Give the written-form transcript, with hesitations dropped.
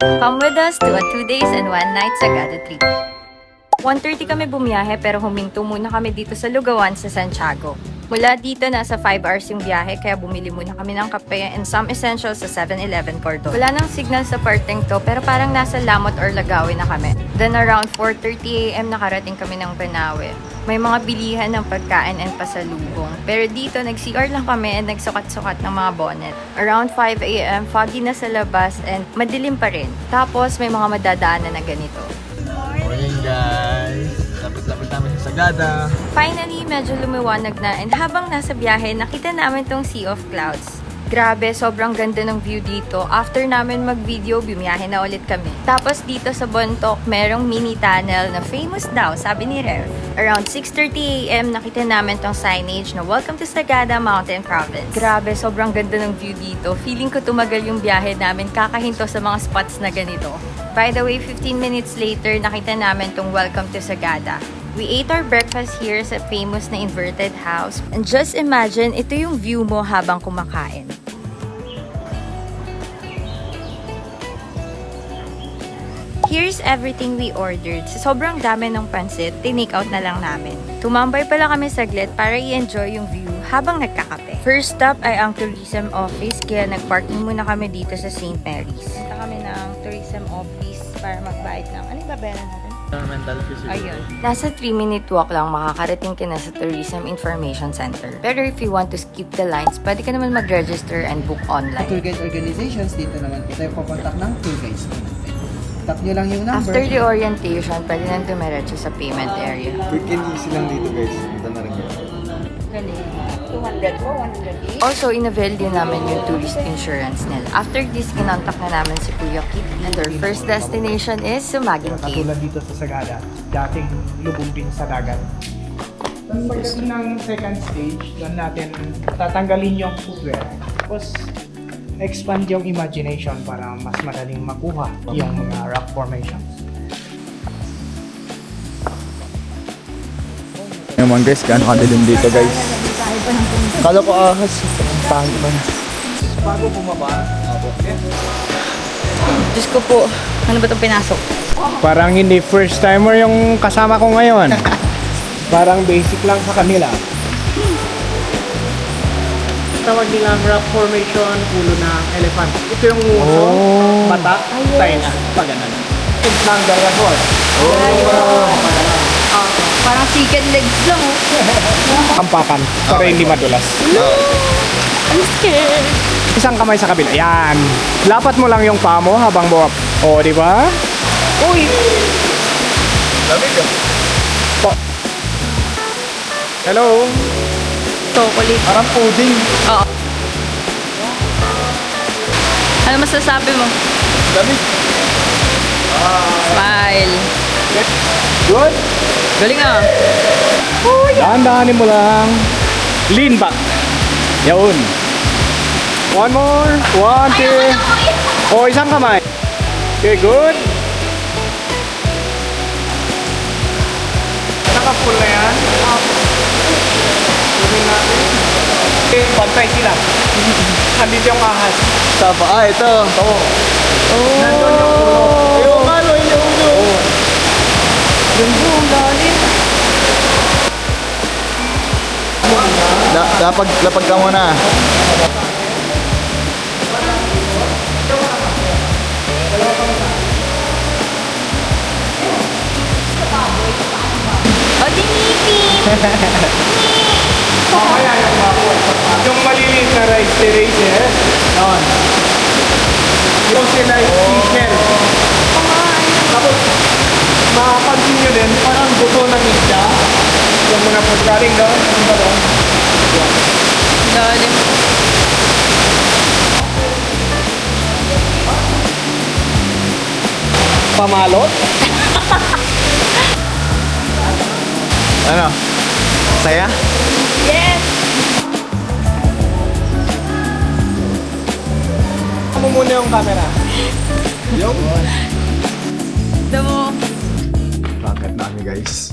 Come with us to a 2 days and 1 night Sagada trip. 1:30 kami bumiyahe pero huminto muna kami dito sa Lugawan sa Santiago. Mula dito, nasa 5 hours yung biyahe kaya bumili muna kami ng kape and some essentials sa 7-Eleven Cordon. Wala nang signal sa parteng to pero parang nasa Lamot or Lagawi na kami. Then around 4:30 AM nakarating kami ng Banawe. May mga bilihan ng pagkain and pasalubong. Pero dito, nag-CR lang kami and nagsukat-sukat ng mga bonnet. Around 5 AM, foggy na sa labas and madilim pa rin. Tapos may mga madadaanan na ganito. Morning guys! Lapit-lapit namin sa Sagada. Finally, medyo lumiwanag na and habang nasa biyahe, nakita namin tong Sea of Clouds. Grabe, sobrang ganda ng view dito. After namin mag-video, bumiyahe na ulit kami. Tapos dito sa Bontoc, merong mini tunnel na famous daw, sabi ni Rev. Around 6:30 AM, nakita namin tong signage na Welcome to Sagada Mountain Province. Grabe, sobrang ganda ng view dito. Feeling ko tumagal yung biyahe namin kakahinto sa mga spots na ganito. By the way, 15 minutes later, nakita namin tong Welcome to Sagada. We ate our breakfast here sa famous na inverted house. And just imagine, ito yung view mo habang kumakain. Here's everything we ordered. Sa sobrang dami ng pansit, tinake out na lang namin. Tumambay pala kami saglit para i-enjoy yung view habang nagkakape. First stop ay ang tourism office, kaya nag-parking muna kami dito sa St. Mary's. Punta kami ng tourism office para magbayad ng... Ano yung babayaran natin? Environmental fees. Ayun. Nasa 3-minute walk lang makakarating ka na sa Tourism Information Center. Pero if you want to skip the lines, pwede ka naman mag-register and book Sa online. tour guide organizations, dito naman po tayo pakontak ng tour guides po natin. Tap nyo lang yung number. After the orientation, pwede nang dumiretso sa payment area. Quick and easy lang dito guys. Punta na rin kayo. Galing. 200 po, 180. Also, in-avail din namin yung tourist insurance nila. After this, kinontak na namin si Kuya Kit. And our first destination is Sumaging Cave. Katulad dito sa Sagada, dating lubog din sa dagat. Pagdating ng second stage, doon natin tatanggalin yung footwear. Tapos, expand yung imagination para mas madaling makuha yung mga rock formations. Naman guys, gaano kadilim dito guys. Kala ko ahas. Pangit man. Bago bumaba. Diyos ko po, ano ba itong pinasok? Parang hindi first timer yung kasama ko ngayon. Parang basic lang sa kanila. Tawag nilang rock formation, ulo ng elephant. Ito yung uso, mata, tayo na, paganan. Ito ng dragon. Parang chicken legs lang. Kampakan, para hindi madulas. I'm scared. Isang kamay sa kabila. Yan. Lapat mo lang yung paa mo habang buwap. O, di ba? Uy! Lamig ka. Po. Hello? Chocolate. Parang pudding. Oo. Ano masasabi mo? Lamig. Smile. Good? Galing ah. Dahan-dahanin mo lang. Lean back. Yun. One more. One, two. O, isang kamay. Okay, good. Naka-full na yan. Tuloy natin. Okay, pantay sila. Andito yung ahas. Sapa. Ah, ito. Oo. Nandun yung ulo. Yung ano, yung ulo. Ganda, lalim. Lapag ka muna. O, dinipin. Mamaya yung maliliit na rice terraces. Yun. Yung sila seashell. Tapos, makapansin nyo din, parang buto ng isda. Yung mga food galing doon. Ano ba doon? Lalim. Pamalot. Ano? Saya? Yes! Ano muna yung camera? Yung? Damo. Bakit namin guys?